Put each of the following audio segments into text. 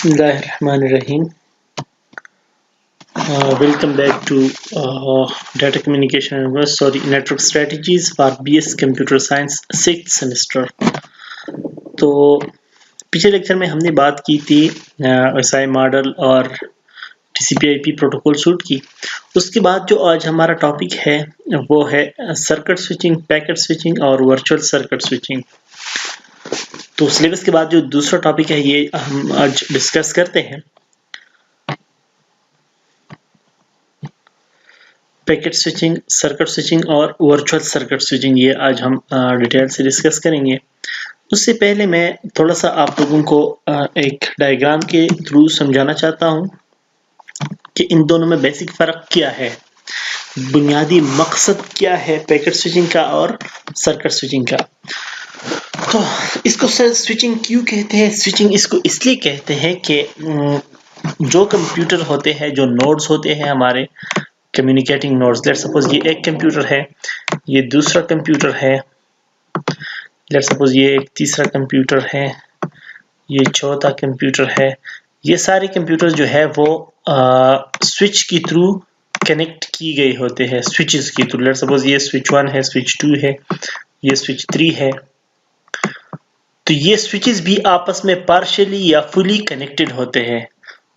Bismillahirrahmanirrahim. Welcome back to Data Communication and Network Strategies for BS Computer Science 6th semester. तो पिछले lecture में हमने बात की थी SI मॉडल और TCP/IP प्रोटोकॉल सूट की। उसके बाद जो आज हमारा टॉपिक है वो है सर्किट स्विचिंग, पैकेट स्विचिंग और वर्चुअल सर्किट स्विचिंग। तो सिलेबस के बाद जो दूसरा टॉपिक है ये हम आज डिस्कस करते हैं। पैकेट स्विचिंग, सर्किट स्विचिंग और वर्चुअल सर्किट स्विचिंग, ये आज हम डिटेल से डिस्कस करेंगे। उससे पहले मैं थोड़ा सा आप लोगों को एक डायग्राम के थ्रू समझाना चाहता हूँ कि इन दोनों में बेसिक फ़र्क क्या है, बुनियादी मकसद क्या है पैकेट स्विचिंग का और सर्किट स्विचिंग का। तो इसको स्विचिंग क्यों कहते हैं? स्विचिंग इसको इसलिए कहते हैं कि जो कंप्यूटर होते हैं, जो नोड्स होते हैं हमारे कम्युनिकेटिंग नोड्स, लेट सपोज ये एक कंप्यूटर है, ये दूसरा कंप्यूटर है, लेट सपोज ये एक तीसरा कंप्यूटर है, ये चौथा कंप्यूटर है। ये सारे कंप्यूटर जो है वो स्विच के थ्रू कनेक्ट की गए होते हैं, स्विचेस के थ्रू। लेट सपोज ये स्विच 1 है, स्विच 2 है, ये स्विच 3 है। तो ये स्विचेस भी आपस में पार्शियली या फुली कनेक्टेड होते हैं।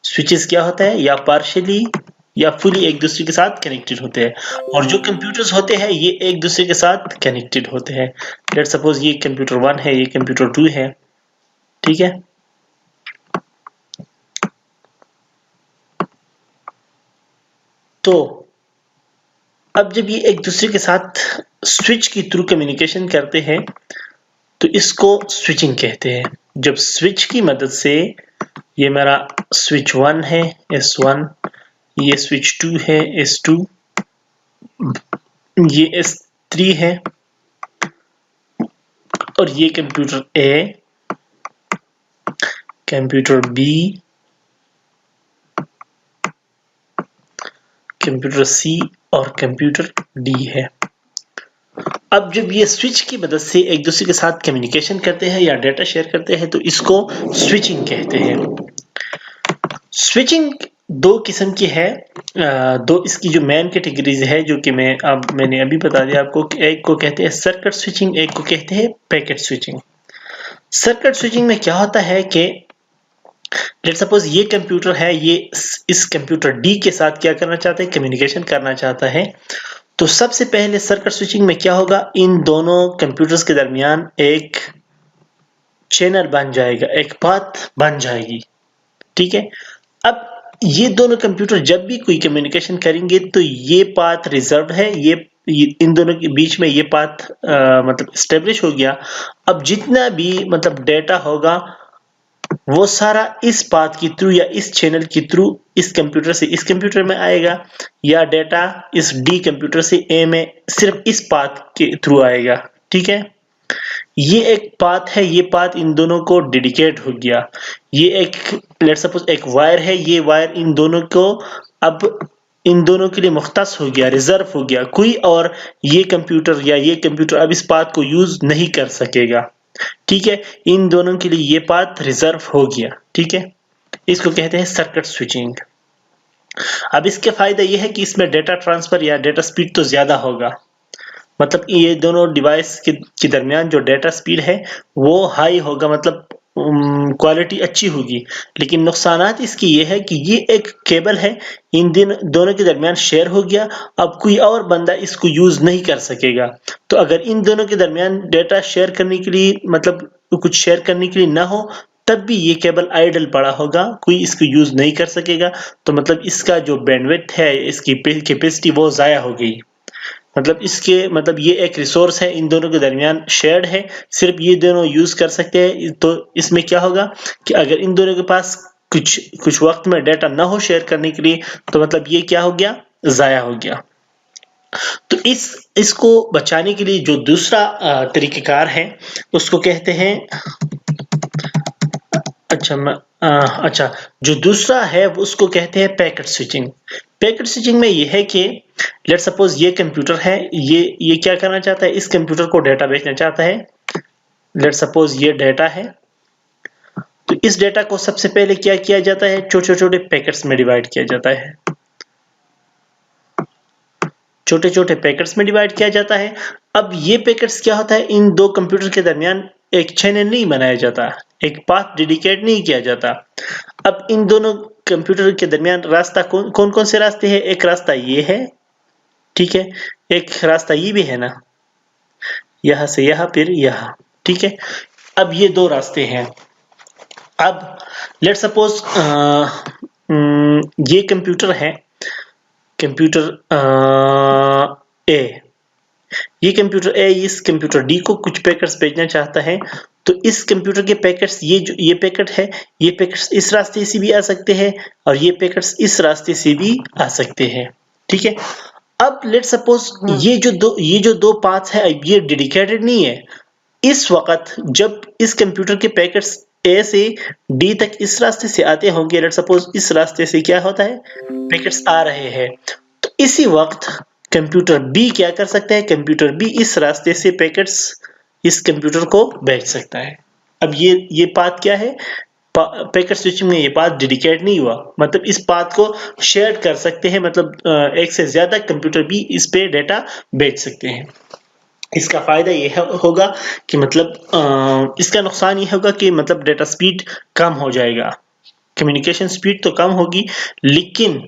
स्विचेस क्या होता है? या पार्शियली या फुली एक दूसरे के साथ कनेक्टेड होते हैं। और जो कंप्यूटर्स होते हैं ये एक दूसरे के साथ कनेक्टेड होते हैं। लेट सपोज ये कंप्यूटर 1 है, ये कंप्यूटर 2 है, ठीक है। तो अब जब ये एक दूसरे के साथ स्विच के थ्रू कम्युनिकेशन करते हैं तो इसको स्विचिंग कहते हैं। जब स्विच की मदद से, ये मेरा स्विच 1 है, S1, ये स्विच 2 है, S2, ये S3 है, और ये computer A, computer B, computer C और कंप्यूटर D है। अब जब ये स्विच की मदद से एक दूसरे के साथ कम्युनिकेशन करते हैं या डाटा शेयर करते हैं तो इसको स्विचिंग कहते हैं। स्विचिंग दो किस्म की है। दो इसकी जो मेन कैटेगरीज है जो कि मैंने अभी बता दिया आपको। एक को कहते हैं सर्किट स्विचिंग, एक को कहते हैं पैकेट स्विचिंग। सर्किट स्विचिंग में क्या होता है कि लेट सपोज ये कंप्यूटर है, ये इस कंप्यूटर डी के साथ क्या करना चाहता है? कम्युनिकेशन करना चाहता है। तो सबसे पहले सर्किट स्विचिंग में क्या होगा? इन दोनों कंप्यूटर्स के दरमियान एक चैनल बन जाएगा, एक पाथ बन जाएगी, ठीक है। अब ये दोनों कंप्यूटर जब भी कोई कम्युनिकेशन करेंगे तो ये पाथ रिजर्व्ड है, ये इन दोनों के बीच में ये पाथ मतलब एस्टेब्लिश हो गया। अब जितना भी मतलब डेटा होगा वो सारा इस पाथ के थ्रू या इस चैनल के थ्रू इस कंप्यूटर से इस कंप्यूटर में आएगा, या डेटा इस डी कंप्यूटर से ए में सिर्फ इस पाथ के थ्रू आएगा, ठीक है। ये एक पाथ है, ये पाथ इन दोनों को डेडिकेट हो गया। ये एक लेट सपोज एक वायर है, ये वायर इन दोनों को अब इन दोनों के लिए मुख्तस हो गया, रिजर्व हो गया। कोई और ये कंप्यूटर या ये कंप्यूटर अब इस पाथ को यूज नहीं कर सकेगा, ठीक है। इन दोनों के लिए ये पाथ रिजर्व हो गया, ठीक है। इसको कहते हैं सर्किट स्विचिंग। अब इसके फायदा ये है कि इसमें डेटा ट्रांसफर या डेटा स्पीड तो ज्यादा होगा, मतलब ये दोनों डिवाइस के दरमियान जो डेटा स्पीड है वो हाई होगा, मतलब क्वालिटी अच्छी होगी। लेकिन नुकसानात इसकी ये है कि ये एक केबल है, इन दोनों के दरमियान शेयर हो गया। अब कोई और बंदा इसको यूज नहीं कर सकेगा। तो अगर इन दोनों के दरमियान डेटा शेयर करने के लिए मतलब कुछ शेयर करने के लिए ना हो तब भी ये केबल आइडल पड़ा होगा, कोई इसको यूज नहीं कर सकेगा। तो मतलब इसका जो बैंडविड्थ है, इसकी कैपेसिटी वो जाया हो गई। मतलब इसके मतलब ये एक रिसोर्स है, इन दोनों के दरमियान शेयर्ड है, सिर्फ ये दोनों यूज कर सकते हैं। तो इसमें क्या होगा कि अगर इन दोनों के पास कुछ वक्त में डेटा ना हो शेयर करने के लिए तो मतलब ये क्या हो गया? जाया हो गया। तो इसको बचाने के लिए जो दूसरा तरीकेकार है उसको कहते हैं अच्छा, जो दूसरा है उसको कहते हैं पैकेट स्विचिंग। पैकेट स्विचिंग में ये है कि लेट सपोज ये कंप्यूटर है, ये क्या करना चाहता है? इस कंप्यूटर को डेटा भेजना चाहता है। लेट सपोज ये डेटा है तो इस डेटा को सबसे पहले क्या किया जाता है, छोटे छोटे पैकेट्स में डिवाइड किया जाता है, छोटे छोटे पैकेट्स में डिवाइड किया जाता है। अब ये पैकेट्स क्या होता है, इन दो कंप्यूटर के दरमियान एक चैनल नहीं बनाया जाता, एक पाथ डेडिकेट नहीं किया जाता। अब इन दोनों कंप्यूटर के दरमियान रास्ता कौन कौन से रास्ते हैं, एक रास्ता ये है, ठीक है, एक रास्ता ये भी है ना, यहां से यहां फिर यहां, ठीक है। अब ये दो रास्ते हैं। अब लेट सपोज ये कंप्यूटर है, कंप्यूटर ए, ये कंप्यूटर ए इस कंप्यूटर डी को कुछ पैकेट्स भेजना चाहता है। तो इस कंप्यूटर के पैकेट्स, ये पैकेट है, ये पैकेट्स इस रास्ते से भी आ सकते हैं और ये पैकेट्स इस रास्ते से भी आ सकते हैं, ठीक है। अब लेट सपोज ये जो दो पाथ्स है, ये डेडिकेटेड नहीं है। इस वक्त जब इस कंप्यूटर के पैकेट्स ए से डी तक इस रास्ते से आते होंगे, लेट सपोज इस रास्ते से क्या होता है, पैकेट्स आ रहे हैं, तो इसी वक्त कंप्यूटर बी क्या कर सकता है, कंप्यूटर बी इस रास्ते से पैकेट्स इस कंप्यूटर को भेज सकता है। अब ये पाथ क्या है, पैकेट स्विचिंग में ये पाथ डेडिकेट नहीं हुआ, मतलब इस पाथ को शेयर कर सकते हैं, मतलब एक से ज्यादा कंप्यूटर भी इस पे डेटा भेज सकते हैं। इसका फायदा ये होगा कि मतलब इसका नुकसान ये होगा कि मतलब डेटा स्पीड कम हो जाएगा, कम्युनिकेशन स्पीड तो कम होगी, लेकिन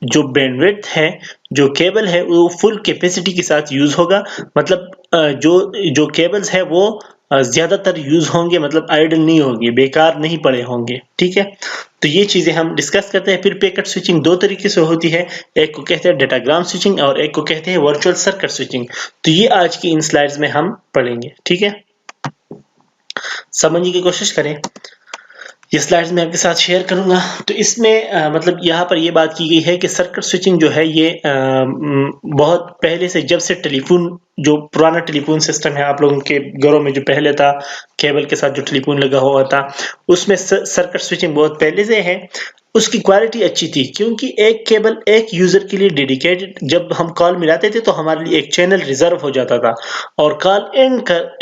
जो बैंडविड्थ है, जो केबल है, वो फुल कैपेसिटी के साथ यूज होगा। मतलब जो केबल्स है वो ज्यादातर यूज होंगे, मतलब आइडल नहीं होंगे, बेकार नहीं पड़े होंगे, ठीक है। तो ये चीजें हम डिस्कस करते हैं। फिर पैकेट स्विचिंग दो तरीके से होती है, एक को कहते हैं डेटाग्राम स्विचिंग और एक को कहते हैं वर्चुअल सर्किट स्विचिंग। तो ये आज की इन स्लाइड्स में हम पढ़ेंगे, ठीक है। समझने की कोशिश करें, ये स्लाइड्स में आपके साथ शेयर करूंगा। तो इसमें मतलब यहाँ पर ये बात की गई है कि सर्किट स्विचिंग जो है ये बहुत पहले से, जब से टेलीफोन, जो पुराना टेलीफोन सिस्टम है आप लोगों के घरों में जो पहले था, केबल के साथ जो टेलीफोन लगा हुआ था, उसमें सर्किट स्विचिंग बहुत पहले से है। उसकी क्वालिटी अच्छी थी क्योंकि एक केबल एक यूजर के लिए डेडिकेटेड, जब हम कॉल मिलाते थे तो हमारे लिए एक चैनल रिजर्व हो जाता था और कॉल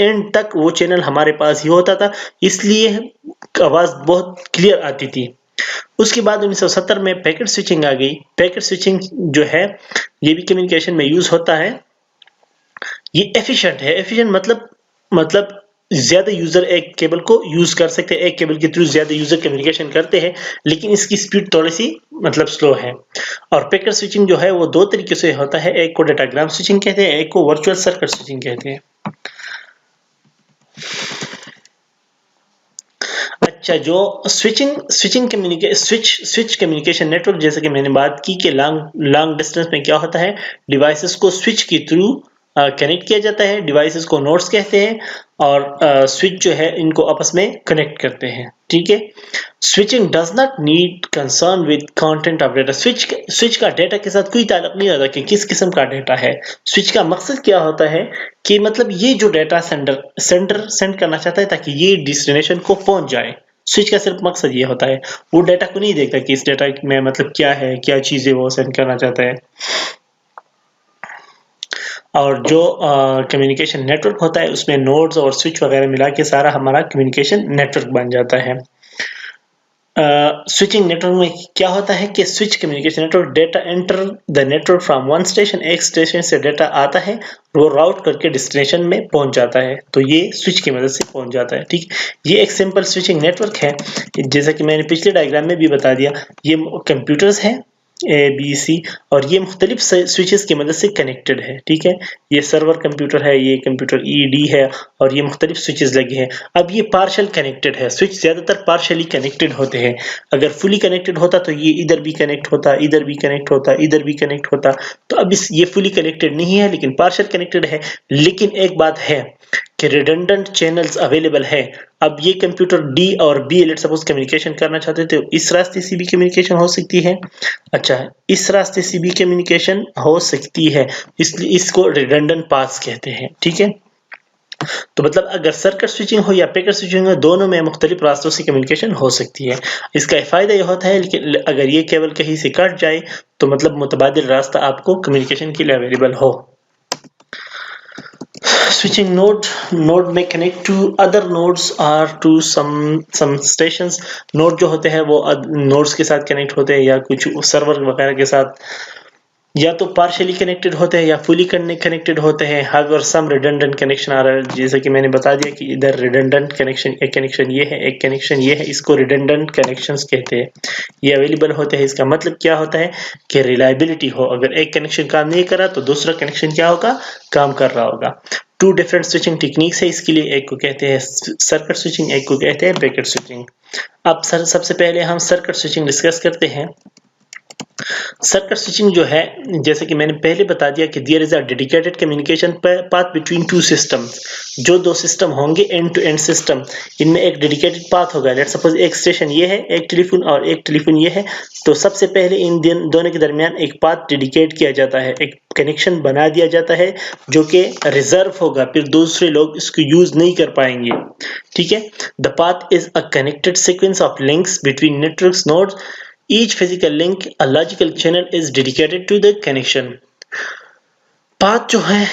एंड तक वो चैनल हमारे पास ही होता था, इसलिए आवाज बहुत क्लियर आती थी। उसके बाद 1970 में पैकेट स्विचिंग आ गई। पैकेट स्विचिंग जो है ये भी कम्युनिकेशन में यूज होता है। ये एफिशिएंट है, एफिशिएंट मतलब ज्यादा यूजर एक केबल को यूज कर सकते हैं, एक केबल के थ्रू ज्यादा यूजर कम्युनिकेशन करते हैं, लेकिन इसकी स्पीड थोड़ी सी मतलब स्लो है। और पैकेट स्विचिंग जो है वो दो तरीके से होता है, एक को डेटाग्राम स्विचिंग कहते हैं, एक को वर्चुअल सर्किट स्विचिंग कहते हैं। अच्छा, जो स्विच कम्युनिकेशन नेटवर्क, जैसे कि मैंने बात की कि लॉन्ग डिस्टेंस में क्या होता है, डिवाइसेस को स्विच के थ्रू कनेक्ट किया जाता है, डिवाइसेस को नोड्स कहते हैं और स्विच जो है इनको आपस में कनेक्ट करते हैं, ठीक है। Switching does not need concern with content of data. Switch का डेटा के साथ कोई ताल्लुक नहीं होता कि किस किस्म का डेटा है। स्विच का मकसद क्या होता है कि मतलब ये जो डेटा सेंडर सेंड करना चाहता है ताकि ये डेस्टिनेशन को पहुंच जाए। स्विच का सिर्फ मकसद ये होता है, वो डेटा को नहीं देखता कि इस डेटा में मतलब क्या है, क्या चीजें वो सेंड करना चाहता है। और जो कम्युनिकेशन नेटवर्क होता है उसमें नोड्स और स्विच वगैरह मिला के सारा हमारा कम्युनिकेशन नेटवर्क बन जाता है। स्विचिंग नेटवर्क में क्या होता है कि switch communication network data enter the network from one station, एक स्टेशन से डेटा आता है, वो राउट करके डेस्टिनेशन में पहुंच जाता है, तो ये स्विच की मदद से पहुंच जाता है, ठीक। ये एक सिंपल स्विचिंग नेटवर्क है, जैसा कि मैंने पिछले डायग्राम में भी बता दिया। ये कंप्यूटर्स हैं ए बी सी और ये मुख्तलिफ स्विचेस की मदद से कनेक्टेड है, ठीक है। ये सर्वर कंप्यूटर है, ये कंप्यूटर ई डी है और ये मुख्तलिफ स्विचेस लगे हैं। अब ये पार्शल कनेक्टेड है, स्विच ज्यादातर पार्शली कनेक्टेड होते हैं। अगर फुली कनेक्टेड होता तो ये इधर भी कनेक्ट होता, इधर भी कनेक्ट होता, इधर भी कनेक्ट होता। तो अब ये फुली कनेक्टेड नहीं है लेकिन पार्शल कनेक्टेड है। लेकिन एक बात है कि रिडंडेंट चैनल्स अवेलेबल है। अब ये कंप्यूटर डी और बी लेट सपोज कम्युनिकेशन करना चाहते थे, इस रास्ते से भी कम्युनिकेशन हो सकती है, अच्छा इस रास्ते से भी कम्युनिकेशन हो सकती है, इसलिए इसको रिडंडेंट पाथ्स कहते हैं, ठीक है। तो मतलब अगर सर्किट स्विचिंग हो या पैकेट स्विचिंग हो, दोनों में मुख्तलिफ रास्तों से कम्युनिकेशन हो सकती है। इसका फायदा यह होता है लेकिन अगर ये केबल कहीं से कट जाए तो मतलब मुतबादिल रास्ता आपको कम्युनिकेशन के लिए अवेलेबल हो। switching node में connect to other nodes or to some stations. node जो होते हैं वो nodes के साथ connect होते हैं या कुछ server वगैरह के साथ, या तो partially connected होते हैं या fully connected होते हैं. however some redundant connection आ रहा है, जैसे कि मैंने बता दिया कि इधर redundant connection, एक connection ये है, एक connection ये है, इसको redundant connections कहते हैं. ये available होते हैं. इसका मतलब क्या होता है कि reliability हो, अगर एक connection काम नहीं कर रहा तो दूसरा connection क्या होगा, काम कर रहा होगा. टू डिफरेंट स्विचिंग टेक्निक्स है इसके लिए, एक को कहते हैं सर्किट स्विचिंग, एक को कहते हैं पैकेट स्विचिंग. अब सबसे पहले हम सर्किट स्विचिंग डिस्कस करते हैं. सर्किट स्विचिंग जो है, जैसे कि मैंने पहले बता दिया कि there is a dedicated communication path between two systems. जो दो सिस्टम होंगे एंड टू एंड सिस्टम, इनमें एक डेडिकेटेड पाथ होगा. लेट्स सपोज एक स्टेशन ये है, एक टेलीफोन और एक टेलीफोन ये है, तो सबसे पहले इन दोनों के दरमियान एक पाथ डेडिकेट किया जाता है, एक कनेक्शन बना दिया जाता है जो कि रिजर्व होगा, फिर दूसरे लोग इसको यूज नहीं कर पाएंगे. ठीक है. The path is a connected sequence of links between networks nodes. Each physical link, a logical channel is dedicated to the connection. Path जो है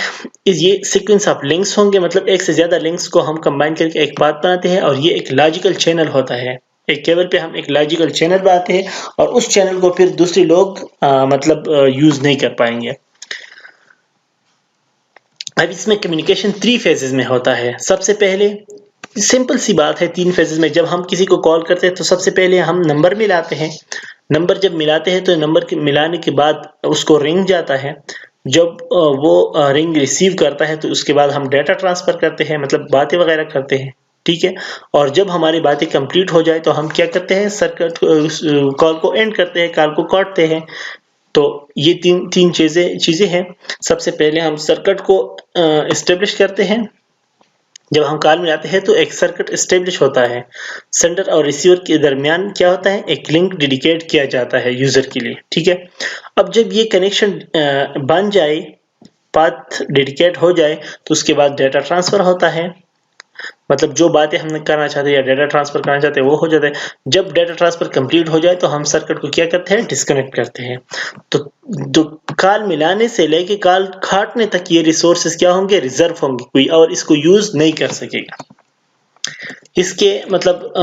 ये सीक्वेंस ऑफ लिंक्स होंगे, मतलब एक से ज्यादा लिंक्स को हम कंबाइन करके एक पाथ बनाते हैं, और ये एक लॉजिकल चैनल होता है. एक केबल पे हम एक लॉजिकल चैनल बनाते हैं और उस चैनल को फिर दूसरे लोग मतलब यूज नहीं कर पाएंगे. अब इसमें कम्युनिकेशन 3 फेजेस में होता है. सबसे पहले सिंपल सी बात है, 3 फेजेस में जब हम किसी को कॉल करते हैं तो सबसे पहले हम नंबर मिलाते हैं. नंबर जब मिलाते हैं तो नंबर के मिलाने के बाद उसको रिंग जाता है. जब वो रिंग रिसीव करता है तो उसके बाद हम डाटा ट्रांसफर करते हैं, मतलब बातें वगैरह करते हैं. ठीक है. और जब हमारी बातें कंप्लीट हो जाए तो हम क्या करते हैं, सर्किट कॉल को एंड करते हैं, कॉल को काटते हैं. तो ये तीन चीजें हैं. सबसे पहले हम सर्किट को एस्टेब्लिश करते हैं. जब हम कॉल मिलाते हैं तो एक सर्किट एस्टेब्लिश होता है. सेंडर और रिसीवर के दरमियान क्या होता है, एक लिंक डेडिकेट किया जाता है यूजर के लिए. ठीक है. अब जब ये कनेक्शन बन जाए, पाथ डेडिकेट हो जाए, तो उसके बाद डाटा ट्रांसफर होता है. मतलब जो बातें हमने करना चाहते हैं या डाटा ट्रांसफर करना चाहते हैं वो हो जाता है. जब डाटा ट्रांसफर कंप्लीट हो जाए तो हम सर्किट को क्या करते हैं, डिस्कनेक्ट करते हैं. तो कॉल मिलाने से लेके कॉल काटने तक ये रिसोर्सेज क्या होंगे, रिजर्व होंगे, कोई और इसको यूज नहीं कर सकेगा. इसके मतलब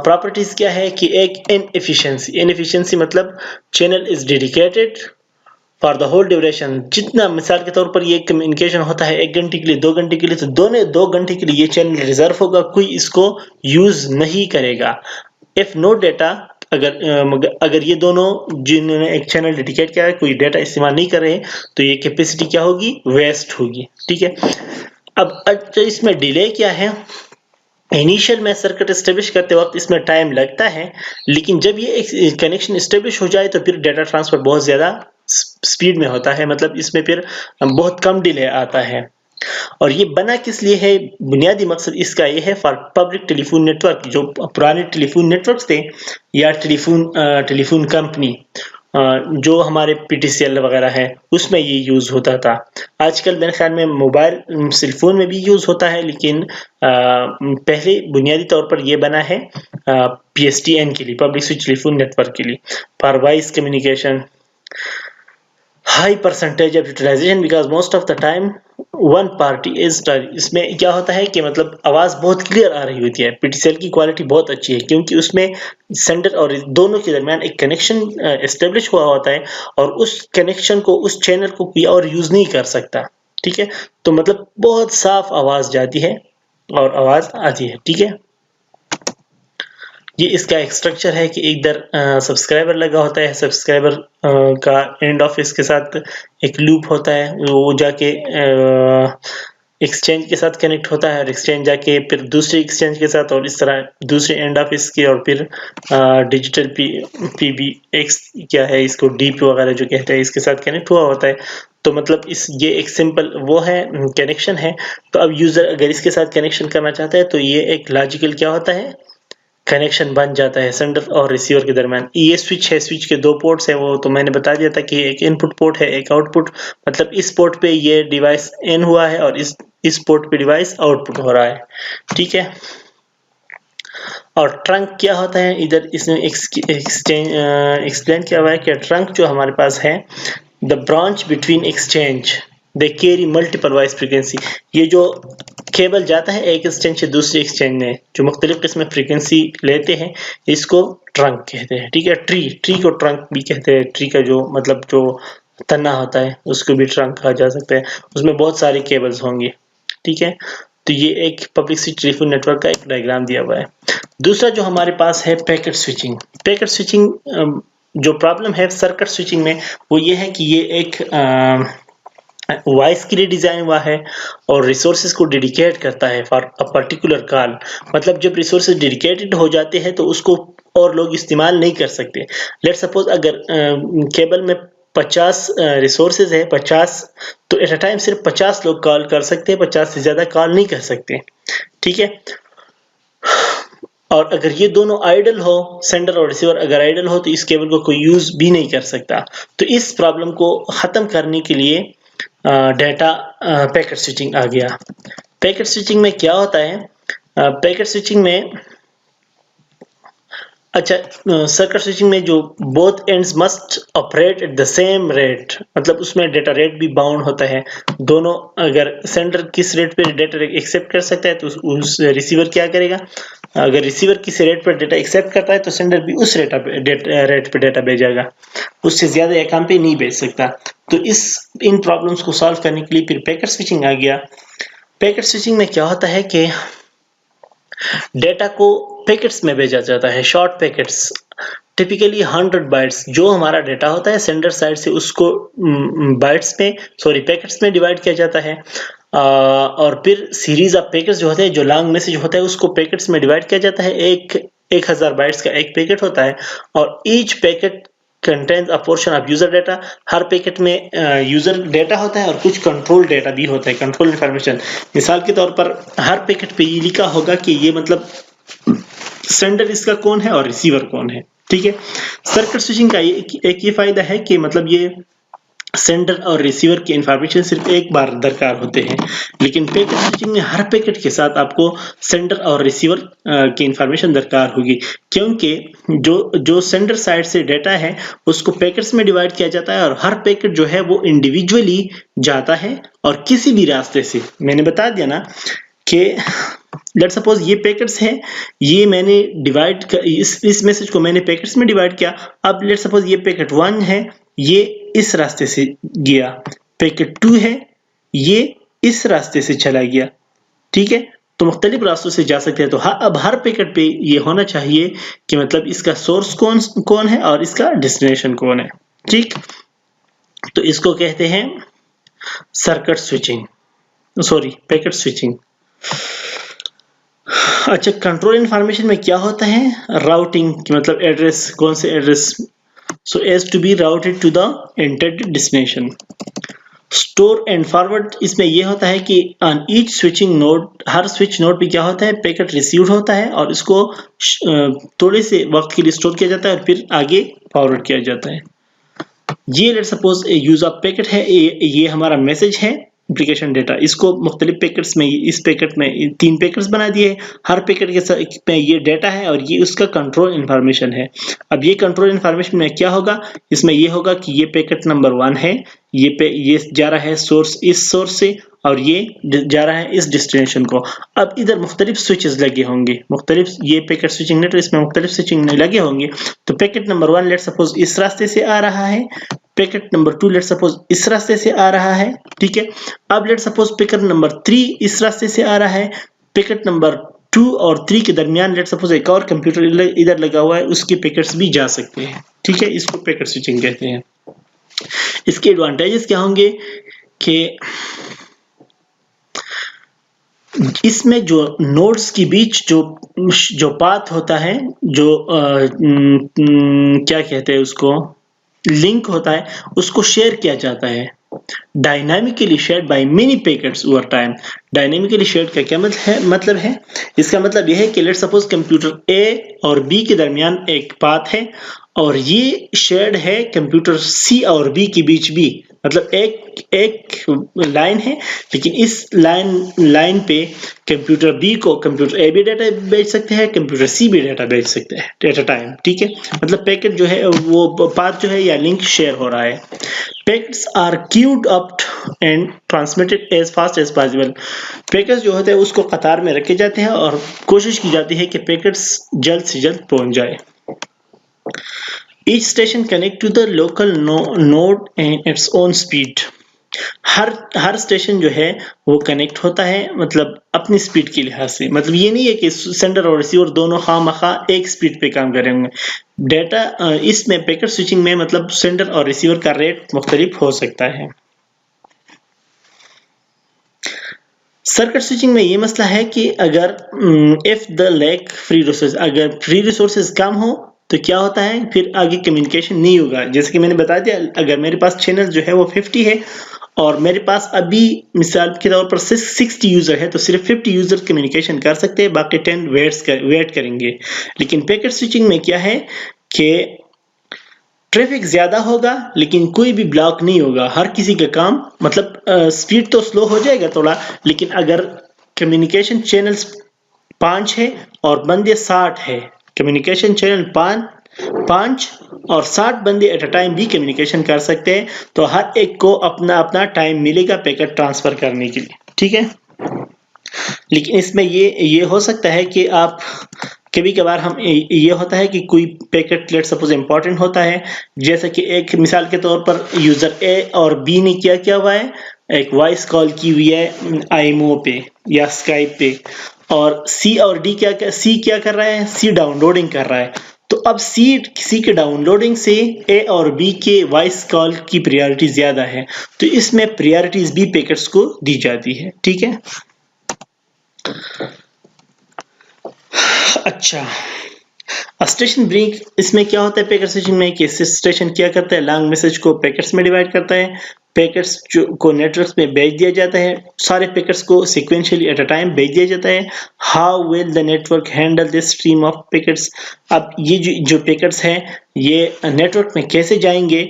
प्रॉपर्टीज क्या है कि एक इनएफिशिएंसी मतलब channel is dedicated for the whole duration. जितना मिसाल के तौर पर ये कम्युनिकेशन होता है 1 घंटे के लिए, 2 घंटे के लिए, तो दोनों 2 घंटे के लिए ये चैनल रिजर्व होगा, कोई इसको यूज नहीं करेगा. इफ नो डेटा, अगर ये दोनों जिन्होंने एक चैनल डेडिकेट किया है कोई डेटा इस्तेमाल नहीं कर रहे हैं तो ये कैपेसिटी क्या होगी, वेस्ट होगी. ठीक है. अब इसमें डिले क्या है, इनिशियल में सर्किट एस्टेब्लिश करते वक्त इसमें टाइम लगता है, लेकिन जब ये कनेक्शन एस्टेब्लिश हो जाए तो फिर डाटा ट्रांसफर बहुत ज्यादा स्पीड में होता है, मतलब इसमें फिर बहुत कम डिले आता है. और ये बना किस लिए है, बुनियादी मकसद इसका ये है फॉर पब्लिक टेलीफोन नेटवर्क. जो पुराने टेलीफोन नेटवर्क थे या टेलीफोन कंपनी जो हमारे PTCL वगैरह है उसमें ये यूज होता था. आजकल मेरे ख्याल में मोबाइल सेलफोन में भी यूज होता है, लेकिन पहले बुनियादी तौर पर ये बना है PSTN के लिए, पब्लिक स्विच टेलीफोन नेटवर्क के लिए, for voice communication. High percentage of utilization because most of the time one party is. इसमें क्या होता है कि मतलब आवाज बहुत क्लियर आ रही होती है. PTCL की क्वालिटी बहुत अच्छी है क्योंकि उसमें सेंडर और दोनों के दरमियान एक कनेक्शन एस्टेब्लिश हुआ होता है और उस कनेक्शन को, उस चैनल को कोई और यूज नहीं कर सकता. ठीक है. तो मतलब बहुत साफ आवाज जाती है और आवाज आती है. ठीक है. ये इसका एक स्ट्रक्चर है कि इधर सब्सक्राइबर लगा होता है, सब्सक्राइबर का एंड ऑफ इसके साथ एक लूप होता है, वो जाके एक्सचेंज के साथ कनेक्ट होता है और एक्सचेंज जाके फिर दूसरे एक्सचेंज के साथ और इस तरह दूसरे एंड ऑफ इसके, और फिर डिजिटल PBX क्या है इसको DP वगैरह जो कहते हैं इसके साथ कनेक्ट हुआ होता है. तो मतलब ये एक सिंपल वो है कनेक्शन है. तो अब यूजर अगर इसके साथ कनेक्शन करना चाहता है तो ये एक लॉजिकल क्या होता है, कनेक्शन बन जाता है सेंडर और रिसीवर के दरमियान. ये स्विच है, स्विच के 2 पोर्ट्स हैं, वो तो मैंने बता दिया था कि एक इनपुट पोर्ट है, एक आउटपुट. मतलब इस पोर्ट पे ये डिवाइस इन हुआ है और इस पोर्ट पे डिवाइस आउटपुट हो रहा है. ठीक है. और ट्रंक क्या होता है, इधर इसमें एक्सप्लेन किया हुआ है कि ट्रंक जो हमारे पास है, the branch between exchange, they carry multiple voice frequency. ये जो केबल जाता है एक एक्सचेंज से दूसरे एक्सचेंज में जो मुख्तलिफ किस्म फ्रीक्वेंसी लेते हैं, इसको ट्रंक कहते हैं। ठीक है, ट्री को ट्रंक भी कहते हैं। ट्री का जो मतलब जो तना होता है उसको भी ट्रंक कहा जा सकता है। उसमें बहुत सारे केबल्स होंगे। ठीक है, तो ये एक पब्लिक स्विच टेलीफोन नेटवर्क का एक डायग्राम दिया हुआ है। दूसरा जो हमारे पास है पैकेट स्विचिंग। पैकेट स्विचिंग जो प्रॉब्लम है सर्किट स्विचिंग में वो ये है कि ये एक वॉइस के लिए डिजाइन हुआ है और रिसोर्सेज को डेडिकेट करता है फॉर अ पर्टिकुलर कॉल। मतलब जब रिसोर्सेज डेडिकेटेड हो जाते हैं तो उसको और लोग इस्तेमाल नहीं कर सकते। लेट सपोज अगर केबल में 50 रिसोर्सेज है, 50 तो एट अ टाइम सिर्फ 50 लोग कॉल कर सकते हैं, 50 से ज्यादा कॉल नहीं कर सकते। ठीक है, और अगर ये दोनों आइडल हो, सेंडर और रिसीवर अगर आइडल हो तो इस केबल को कोई यूज भी नहीं कर सकता। तो इस प्रॉब्लम को खत्म करने के लिए डाटा पैकेट स्विचिंग आ गया। पैकेट स्विचिंग में क्या होता है? पैकेट स्विचिंग में अच्छा, सर्किट स्विचिंग में जो both ends must operate at the same rate, मतलब उसमें डेटा रेट भी बाउंड होता है। दोनों, अगर सेंडर किस रेट पे डेटा एक्सेप्ट कर सकता है तो उस रिसीवर क्या करेगा, अगर रिसीवर किस रेट पर डेटा एक्सेप्ट करता है तो सेंडर भी उस रेट पे डेटा भेजेगा, उससे ज्यादा या कम पे नहीं भेज सकता। तो इन प्रॉब्लम्स को सॉल्व करने के लिए फिर पैकेट स्विचिंग आ गया। पैकेट स्विचिंग में क्या होता है कि डेटा को पैकेट्स में भेजा जाता है, शॉर्ट पैकेट्स, टिपिकली 100 बाइट्स। जो हमारा डेटा होता है सेंडर साइड से उसको पैकेट्स में डिवाइड किया जाता है। और फिर सीरीज ऑफ पैकेट्स जो होते हैं, जो लॉन्ग मैसेज होता है उसको पैकेट्स में डिवाइड किया जाता है। 1000 बाइट्स का एक पैकेट होता है और each packet contains a portion of user data. Her packet में यूजर डेटा होता है और कुछ कंट्रोल डेटा भी होता है, कंट्रोल इंफॉर्मेशन। मिसाल के तौर पर हर पैकेट पे ये लिखा होगा कि ये मतलब सेंडर इसका कौन है और रिसीवर कौन है। ठीक है, सर्किट स्विचिंग का एक ये फायदा है कि मतलब ये सेंडर और रिसीवर की इंफॉर्मेशन सिर्फ एक बार दरकार होते हैं, लेकिन पैकेट स्विचिंग में हर पैकेट के साथ आपको सेंडर और रिसीवर की इंफॉर्मेशन दरकार होगी, क्योंकि जो सेंडर साइड से डेटा है उसको पैकेट्स में डिवाइड किया जाता है और हर पैकेट जो है वो इंडिविजुअली जाता है और किसी भी रास्ते से, मैंने बता दिया ना कि लेट सपोज ये पैकेट्स है, ये मैंने डिवाइड इस मैसेज को मैंने पैकेट्स में डिवाइड किया। अब लेट सपोज ये पैकेट 1 है, ये इस रास्ते से गया, पैकेट 2 है, ये इस रास्ते से चला गया। ठीक है, तो मुख्तलिफ रास्तों से जा सकते हैं। तो अब हर पैकेट पे ये होना चाहिए कि मतलब इसका सोर्स कौन है और इसका डेस्टिनेशन कौन है। ठीक, तो इसको कहते हैं सर्किट स्विचिंग, पैकेट स्विचिंग। अच्छा, कंट्रोल इंफॉर्मेशन में क्या होता है? राउटिंग की मतलब एड्रेस, कौन से address, so as to be routed to the intended destination। Store and forward, इसमें यह होता है कि on each switching node, her switch node पे क्या होता है, पैकेट रिसीव होता है और इसको थोड़े से वक्त के लिए स्टोर किया जाता है और फिर आगे फॉरवर्ड किया जाता है। ये let suppose use of packet है, ये हमारा मैसेज है, एप्लीकेशन डेटा। इसको मुख्तलिफ पैकेट्स में, इस पैकेट में 3 पैकेट्स बना दिए, हर पैकेट के साथ में ये डेटा है और ये उसका कंट्रोल इंफॉर्मेशन है। अब ये कंट्रोल इंफॉर्मेशन में क्या होगा, इसमें ये होगा कि ये पैकेट नंबर 1 है, ये जा रहा है सोर्स, इस सोर्स से, और ये जा रहा है इस डेस्टिनेशन को। अब इधर मुख्तलिफ स्विचेस लगे होंगे, मुख्तलिफ, ये पैकेट स्विचिंग नेटवर्क, इसमें मुख्तलिफ स्विचिंग लगे होंगे। तो पैकेट नंबर 1 लेट सपोज इस रास्ते से आ रहा है, पैकेट नंबर 2 लेट सपोज इस रास्ते से आ रहा है। ठीक है, अब लेट सपोज पैकेट नंबर 3 इस रास्ते से आ रहा है, पैकेट नंबर 2 और 3 के दरमियान लेट सपोज एक और कंप्यूटर इधर लगा हुआ है, उसके पैकेट्स भी जा सकते हैं। ठीक है, इसको पैकेट स्विचिंग कहते हैं। इसके एडवांटेजेस क्या होंगे कि इसमें जो नोड्स के बीच जो पाथ होता है, जो क्या कहते हैं उसको, लिंक होता है, उसको शेयर किया जाता है। Dynamically shared by many packets over time. Dynamically shared का क्या मतलब है? इसका मतलब यह है कि लेट सपोज कंप्यूटर ए और बी के दरमियान एक पाथ है और ये शेयर्ड है कंप्यूटर सी और बी के बीच भी, मतलब एक एक लाइन है, लेकिन इस लाइन पे कंप्यूटर बी को कंप्यूटर ए भी डाटा भेज सकते हैं, कंप्यूटर सी भी डाटा भेज सकते हैं एट अ टाइम। ठीक है, मतलब पैकेट जो है वो पाथ जो है या लिंक शेयर हो रहा है। Packets are queued up and transmitted as fast as possible. Packets जो होते हैं उसको कतार में रखे जाते हैं और कोशिश की जाती है कि पैकेट्स जल्द से जल्द पहुंच जाए। Each station connect to the local node and its own speed. Her station जो है वो कनेक्ट होता है मतलब अपनी स्पीड के लिहाज से। मतलब ये नहीं है कि सेंडर और रिसीवर दोनों खामखा एक स्पीड पे काम करेंगे। डेटा इसमें पैकेट स्विचिंग में मतलब सेंडर और रिसीवर का रेट मुख्तलिफ हो सकता है। सर्किट स्विचिंग में ये मसला है कि अगर if the lack free resource, अगर फ्री रिसोर्सेज कम हो तो क्या होता है, फिर आगे कम्युनिकेशन नहीं होगा। जैसे कि मैंने बता दिया, अगर मेरे पास चैनल जो है वो 50 है और मेरे पास अभी मिसाल के तौर पर 60 यूजर है, तो सिर्फ 50 यूजर कम्युनिकेशन कर सकते हैं, बाकी 10 वेट करेंगे। लेकिन पैकेट स्विचिंग में क्या है कि ट्रैफिक ज्यादा होगा लेकिन कोई भी ब्लॉक नहीं होगा, हर किसी का काम मतलब स्पीड तो स्लो हो जाएगा थोड़ा, लेकिन अगर कम्युनिकेशन चैनल्स 5 है और बंदे 60 है, कम्युनिकेशन चैनल 5 और 60 बंदे एट अ टाइम भी कम्युनिकेशन कर सकते हैं, तो हर एक को अपना अपना टाइम मिलेगा पैकेट ट्रांसफर करने के लिए। ठीक है, लेकिन इसमें ये हो सकता है कि आप कभी कभार हम ये होता है कि कोई पैकेट लेट सपोज इंपॉर्टेंट होता है, जैसे कि एक मिसाल के तौर पर यूजर ए और बी ने क्या किया हुआ है, एक वॉइस कॉल की हुई है आईमो पे या स्काइप पे, और सी और डी सी क्या कर रहा है, सी डाउनलोडिंग कर रहा है। तो अब सी के डाउनलोडिंग से ए और बी के वॉइस कॉल की प्रायोरिटी ज्यादा है, तो इसमें प्रायोरिटीज भी पैकेट्स को दी जाती है। ठीक है, अच्छा, स्टेशन ब्रेक इसमें क्या होता है पैकेट स्विचिंग में कि स्टेशन क्या करता है, लॉन्ग मैसेज को पैकेट्स में डिवाइड करता है, पैकेट्स को नेटवर्क में भेज दिया जाता है, सारे पैकेट्स को सिक्वेंशियली एट अ टाइम भेज दिया जाता है। How will the network handle this stream of packets. अब ये जो पैकेट्स हैं ये नेटवर्क में कैसे जाएंगे,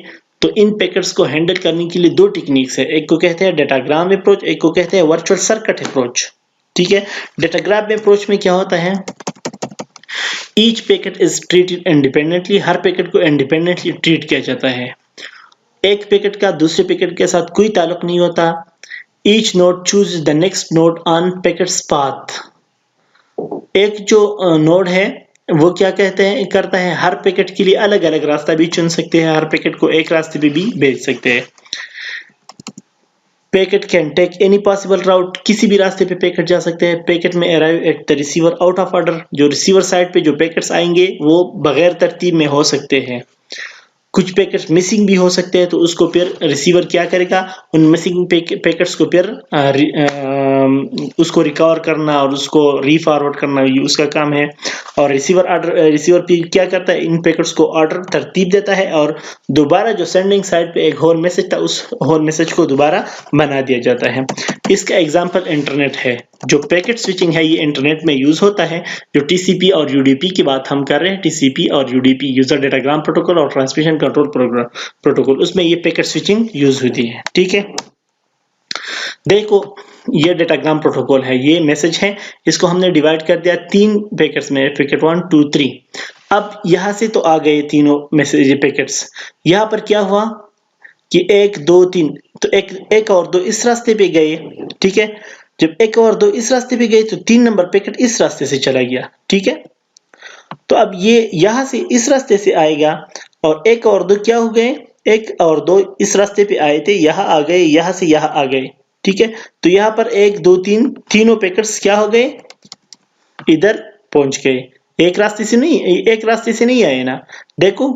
तो इन पैकेट्स को हैंडल करने के लिए दो टेक्निक्स है, एक को कहते हैं डेटाग्राम अप्रोच, एक को कहते हैं वर्चुअल सर्किट अप्रोच। ठीक है, डेटाग्राम अप्रोच में क्या होता है, each packet is treated independently, her packet को इंडिपेंडेंटली ट्रीट किया जाता है, एक पैकेट का दूसरे पैकेट के साथ कोई ताल्लुक नहीं होता। Each node choose the next node on packets path. एक जो नोड है वो क्या कहते हैं करता है, हर पैकेट के लिए अलग अलग रास्ता भी चुन सकते हैं, हर पैकेट को एक रास्ते पे भी भेज सकते हैं। Packet can take any possible route, किसी भी रास्ते पे पैकेट जा सकते हैं। पैकेट में arrive at the receiver out of order, जो रिसीवर साइड पे जो पैकेट्स आएंगे वो बगैर तरतीब में हो सकते हैं। कुछ पैकेट्स मिसिंग भी हो सकते हैं, तो उसको फिर रिसीवर क्या करेगा, उन मिसिंग पैकेट्स को फिर उसको रिकवर करना और उसको रीफॉरवर्ड करना, ये उसका काम है। और रिसीवर भी क्या करता है, इन पैकेट्स को ऑर्डर तरतीब देता है और दोबारा जो सेंडिंग साइड पे एक होल मैसेज था उस होल मैसेज को दोबारा बना दिया जाता है। इसका एग्जांपल इंटरनेट है। जो पैकेट स्विचिंग है ये इंटरनेट में यूज होता है। जो टीसीपी और यूडीपी की बात हम कर रहे हैं, टीसीपी और यूडीपी यूजर डेटाग्राम प्रोटोकॉल और ट्रांसमिशन कंट्रोल प्रोटोकॉल, उसमें ये पैकेट स्विचिंग यूज होती है। ठीक है, देखो ये डेटाग्राम प्रोटोकॉल है, ये मैसेज है, इसको हमने डिवाइड कर दिया तीन पैकेट्स में, पैकेट 1 2 3। अब यहां से तो आ गए तीनों मैसेज पैकेट्स, यहां पर क्या हुआ कि 1 2 3, तो एक और दो इस रास्ते पे गए। ठीक है, जब एक और दो इस रास्ते पे गए तो 3 नंबर पैकेट इस रास्ते से चला गया। ठीक है, तो अब ये यहां से इस रास्ते से आएगा और एक और दो क्या हो गए, एक और दो इस रास्ते पे आए थे, यहां आ गए, यहां से यहां आ गए। ठीक है, तो यहां पर 1 2 3 तीनों पैकेट्स क्या हो गए, इधर पहुंच गए। एक रास्ते से नहीं आए ना, देखो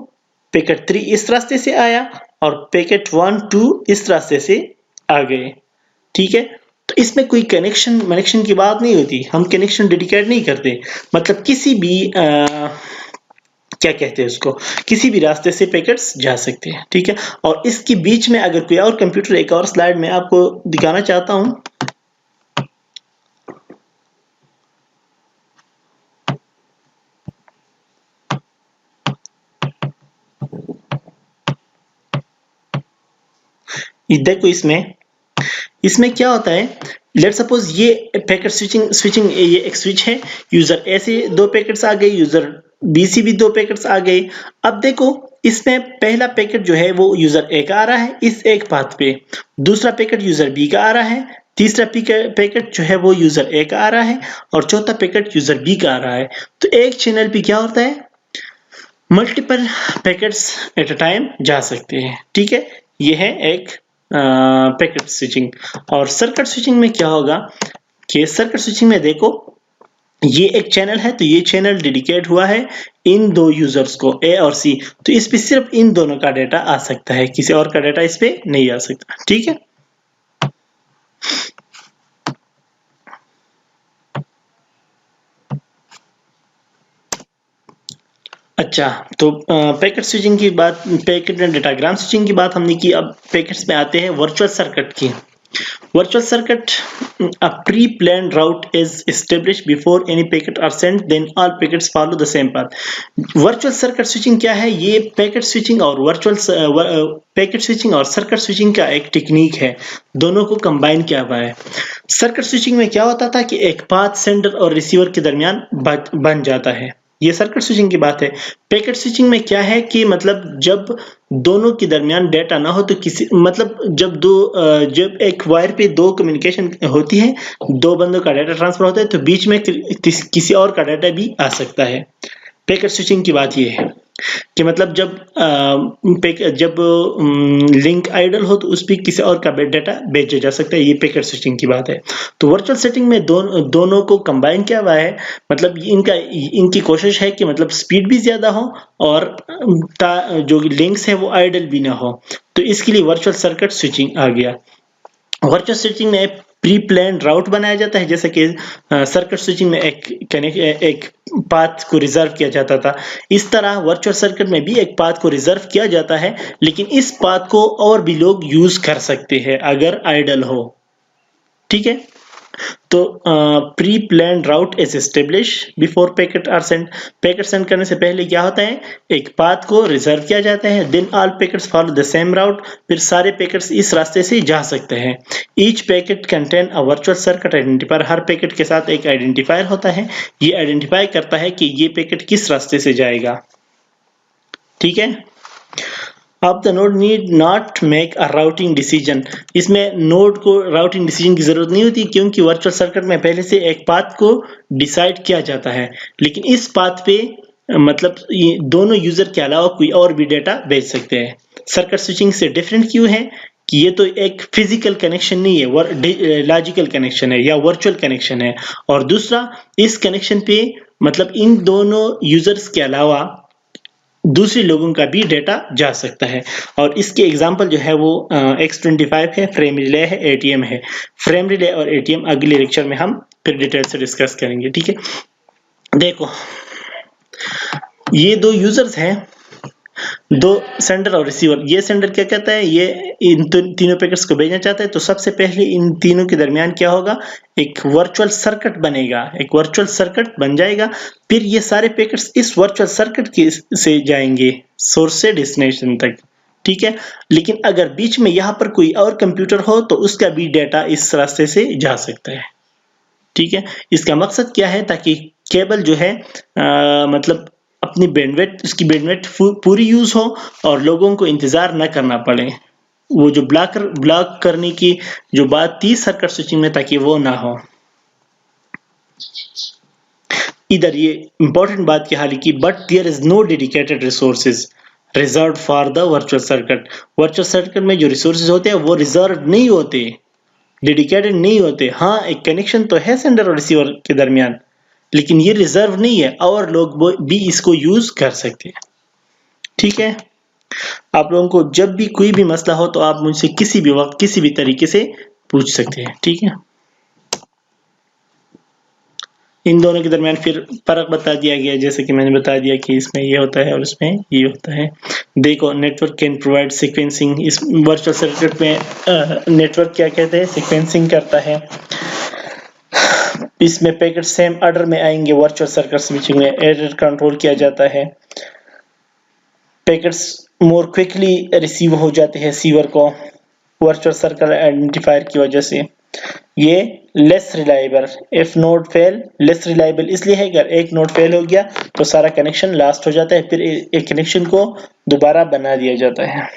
पैकेट 3 इस रास्ते से आया और पैकेट 1 2 इस रास्ते से आ गए। ठीक है, तो इसमें कोई कनेक्शन की बात नहीं होती, हम कनेक्शन डेडिकेट नहीं करते, मतलब किसी भी क्या कहते हैं उसको, किसी भी रास्ते से पैकेट्स जा सकते हैं। ठीक है, और इसके बीच में अगर कोई और कंप्यूटर, एक और स्लाइड में आपको दिखाना चाहता हूं। देखो इसमें क्या होता है, लेट सपोज ये पैकेट स्विचिंग ये एक स्विच है, यूजर ए से 2 पैकेट्स आ गए, यूजर बी से भी 2 पैकेट्स आ गए। अब देखो इसमें पहला पैकेट जो है वो यूजर ए का आ रहा है इस एक पाथ पे, दूसरा पैकेट यूजर बी का आ रहा है, तीसरा पैकेट जो है वो यूजर ए का आ रहा है और चौथा पैकेट यूजर बी का आ रहा है। तो एक चैनल पे क्या होता है, multiple packets at a time जा सकते हैं, ठीक है। ये है एक पैकेट स्विचिंग। और सर्किट स्विचिंग में क्या होगा कि सर्किट स्विचिंग में देखो ये एक चैनल है, तो ये चैनल डेडिकेट हुआ है इन 2 यूजर्स को, ए और सी, तो इस पे सिर्फ इन दोनों का डाटा आ सकता है, किसी और का डाटा इस पे नहीं आ सकता, ठीक है। अच्छा, तो पैकेट स्विचिंग की बात, पैकेट एंड डाटाग्राम स्विचिंग की बात हमने की। अब पैकेट्स में आते हैं वर्चुअल सर्किट की। Virtual circuit, a pre-planned route is established before any packet are sent, then all packets follow the same path. Virtual circuit switching क्या है, ये पैकेट स्विचिंग और पैकेट स्विचिंग और सर्किट स्विचिंग का एक टेक्निक है, दोनों को कंबाइन किया हुआ है। सर्किट स्विचिंग में क्या होता था कि एक पाथ सेंडर और रिसीवर के दरमियान बन जाता है, ये सर्किट स्विचिंग की बात है। पैकेट स्विचिंग में क्या है कि मतलब जब दोनों के दरमियान डेटा ना हो तो किसी मतलब जब एक वायर पे 2 कम्युनिकेशन होती है, 2 बंदों का डेटा ट्रांसफर होता है, तो बीच में किसी और का डेटा भी आ सकता है। पैकेट स्विचिंग की बात ये है कि मतलब जब लिंक आइडल हो तो उस पर किसी और का डाटा भेजा जा सकता है, ये पैकेट स्विचिंग की बात है। तो वर्चुअल सेटिंग में दोनों को कंबाइन किया हुआ है, मतलब इनकी कोशिश है कि मतलब स्पीड भी ज्यादा हो और जो लिंक्स है वो आइडल भी ना हो, तो इसके लिए वर्चुअल सर्किट स्विचिंग आ गया। वर्चुअल स्विचिंग में प्री प्लान राउट बनाया जाता है, जैसे कि सर्किट स्विचिंग में एक पाथ को रिजर्व किया जाता था, इस तरह वर्चुअल सर्किट में भी एक पाथ को रिजर्व किया जाता है, लेकिन इस पाथ को और भी लोग यूज कर सकते हैं अगर आइडल हो, ठीक है। तो pre plan route is establish before packet are send, packet send करने से पहले क्या होता है, एक पाथ को रिजर्व किया जाता है, then all packets follow the same route, फिर सारे पैकेट्स इस रास्ते से जा सकते हैं। Each packet contain a virtual circuit identifier, हर पैकेट के साथ एक आइडेंटिफायर होता है, ये आइडेंटिफाई करता है कि ये पैकेट किस रास्ते से जाएगा, ठीक है। अब the node need not make a routing decision, इसमें नोड को राउटिंग डिसीजन की जरूरत नहीं होती, क्योंकि वर्चुअल सर्किट में पहले से एक पाथ को डिसाइड किया जाता है। लेकिन इस पाथ पे मतलब ये दोनों यूजर के अलावा कोई और भी डेटा भेज सकते हैं। सर्किट स्विचिंग से डिफरेंट क्यों है कि ये तो एक फिजिकल कनेक्शन नहीं है, लॉजिकल कनेक्शन है या वर्चुअल कनेक्शन है, और दूसरा इस कनेक्शन पे मतलब इन दोनों यूजर्स के अलावा दूसरे लोगों का भी डेटा जा सकता है। और इसके एग्जांपल जो है वो X25 है, फ्रेम रिले है, ATM है। फ्रेम रिले और ATM अगले लेक्चर में हम फिर डिटेल से डिस्कस करेंगे, ठीक है। देखो ये 2 यूजर्स हैं, 2 सेंडर और रिसीवर। ये सेंडर क्या कहता है, ये इन तीनों पैकेट्स को भेजना चाहता है, तो सबसे पहले इन तीनों के दरमियान क्या होगा, एक वर्चुअल सर्किट बनेगा, एक वर्चुअल सर्किट बन जाएगा। फिर ये सारे पैकेट्स इस वर्चुअल सर्किट से जाएंगे सोर्स से डेस्टिनेशन तक, ठीक है। लेकिन अगर बीच में यहाँ पर कोई और कंप्यूटर हो तो उसका भी डेटा इस रास्ते से जा सकता है, ठीक है। इसका मकसद क्या है, ताकि केबल जो है मतलब अपनी बैंडविड्थ, उसकी बैंडविड्थ पूरी यूज हो और लोगों को इंतजार न करना पड़े। वो जो ब्लॉक करने की जो बात थी सर्किट स्विचिंग में, ताकि वो ना हो। इधर ये इंपॉर्टेंट बात क्या हाल की, but there is no dedicated resources reserve for the virtual circuit. Virtual circuit में जो रिसोर्सेज होते हैं वो रिजर्व नहीं होते, डेडिकेटेड नहीं होते। हाँ, एक कनेक्शन तो है सेंडर और रिसीवर के दरमियान, लेकिन ये रिजर्व नहीं है और लोग भी इसको यूज कर सकते हैं, ठीक है। आप लोगों को जब भी कोई भी मसला हो तो आप मुझसे किसी भी वक्त किसी भी तरीके से पूछ सकते हैं, ठीक है। इन दोनों के दरमियान फिर फर्क बता दिया गया, जैसे कि मैंने बता दिया कि इसमें ये होता है और इसमें ये होता है। देखो नेटवर्क कैन प्रोवाइड सीक्वेंसिंग, इस वर्चुअल सर्किट में नेटवर्क क्या कहते हैं, सीक्वेंसिंग करता है। इसमें पैकेट सेम ऑर्डर में आएंगे, वर्चुअल सर्किट स्विचिंग में एरर कंट्रोल किया जाता है। पैकेट्स मोर क्विकली रिसीव हो जाते हैं सीवर को, वर्चुअल सर्कल आइडेंटिफायर की वजह से। ये less reliable, if node fail, less reliable इसलिए है अगर एक नोड फेल हो गया तो सारा कनेक्शन लास्ट हो जाता है, फिर एक कनेक्शन को दोबारा बना दिया जाता है।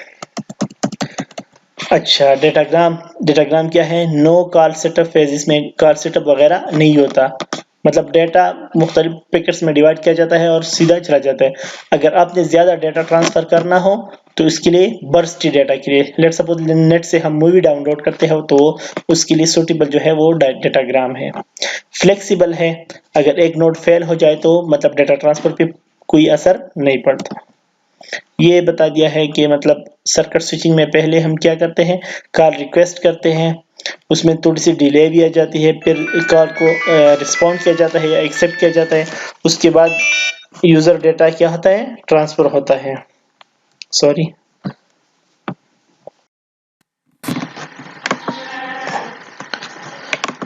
अच्छा, डेटाग्राम क्या है? नो कॉल सेटअप फेज, इसमें कॉल सेटअप वगैरह नहीं होता, मतलब डेटा मुख्तलिफ पैकेट्स में डिवाइड किया जाता है और सीधा चला जाता है। अगर आपने ज़्यादा डेटा ट्रांसफ़र करना हो तो इसके लिए बर्स्टी डेटा के लिए, लेट सपोज नेट से हम मूवी डाउनलोड करते हो तो उसके लिए सूटेबल जो है वो डेटाग्राम है। फ्लेक्सिबल है, अगर एक नोड फेल हो जाए तो मतलब डेटा ट्रांसफ़र पे कोई असर नहीं पड़ता। ये बता दिया है कि मतलब सर्किट स्विचिंग में पहले हम क्या करते हैं, कॉल रिक्वेस्ट करते हैं, उसमें थोड़ी सी डिले भी आ जाती है, फिर कॉल को रिस्पॉन्ड किया जाता है या एक्सेप्ट किया जाता है, उसके बाद यूजर डेटा क्या होता है, ट्रांसफर होता है। सॉरी,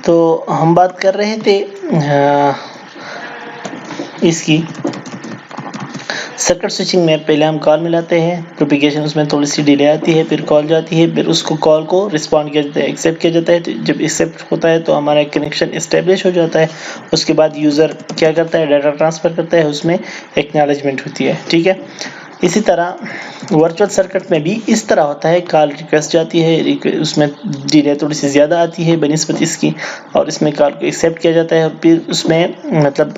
तो हम बात कर रहे थे इसकी सर्किट स्विचिंग में पहले हम कॉल मिलाते हैं, प्रोपिगेशन उसमें थोड़ी सी डिले आती है, फिर कॉल जाती है, फिर उसको कॉल को रिस्पॉन्ड किया जाता है, एक्सेप्ट किया जाता है। तो जब एक्सेप्ट होता है तो हमारा कनेक्शन इस्टेब्लिश हो जाता है। उसके बाद यूज़र क्या करता है, डाटा ट्रांसफ़र करता है, उसमें एक्नॉलेजमेंट होती है। ठीक है, इसी तरह वर्चुअल सर्किट में भी इस तरह होता है, कॉल रिक्वेस्ट जाती है, उसमें डिले थोड़ी सी ज़्यादा आती है बनिस्बत इसकी, और इसमें कॉल को एक्सेप्ट किया जाता है, और फिर उसमें मतलब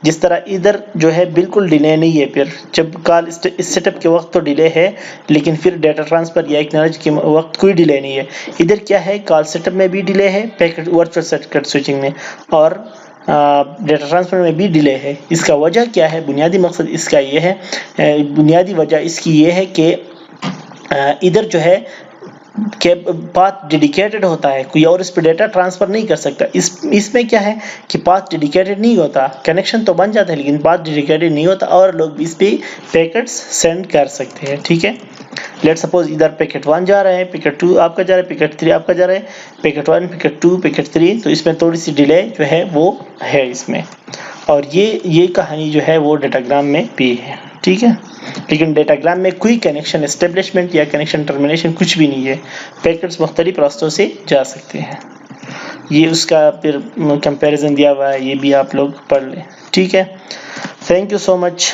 जिस तरह इधर जो है बिल्कुल डिले नहीं है, फिर जब कॉल इस सेटअप के वक्त तो डिले है, लेकिन फिर डेटा ट्रांसफ़र या एक्नॉलेज के वक्त कोई डिले नहीं है। इधर क्या है, कॉल सेटअप में भी डिले है पैकेट वर्चुअल सर्किट स्विचिंग में, और डेटा ट्रांसफर में भी डिले है। इसका वजह क्या है, बुनियादी मकसद इसका ये है, बुनियादी वजह इसकी ये है कि इधर जो है के पाथ डेडिकेटेड होता है, कोई और इस पर डेटा ट्रांसफर नहीं कर सकता। इसमें क्या है कि पाथ डेडिकेटेड नहीं होता, कनेक्शन तो बन जाता है लेकिन पाथ डेडिकेटेड नहीं होता, और लोग इस पे पैकेट्स सेंड कर सकते हैं। ठीक है, लेट सपोज इधर पैकेट 1 जा रहा है, पैकेट 2 आपका जा रहा है, पैकेट 3 आपका जा रहा है, पैकेट 1, पैकेट 2, पैकेट 3, तो इसमें थोड़ी सी डिले जो है वो है इसमें, और ये कहानी जो है वो डेटाग्राम में भी है। ठीक है, लेकिन डेटाग्राम में कोई कनेक्शन एस्टेब्लिशमेंट या कनेक्शन टर्मिनेशन कुछ भी नहीं है, पैकेट्स मुख्तलिफ रास्तों से जा सकते हैं। ये उसका फिर कंपैरिजन दिया हुआ है, ये भी आप लोग पढ़ लें। ठीक है, थैंक यू सो मच।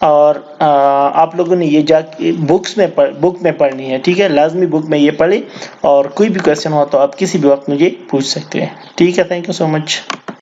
और आप लोगों ने ये जाके बुक में पढ़नी है। ठीक है, लाजमी बुक में ये पढ़े, और कोई भी क्वेश्चन हो तो आप किसी भी वक्त मुझे पूछ सकते हैं। ठीक है, थैंक यू सो मच।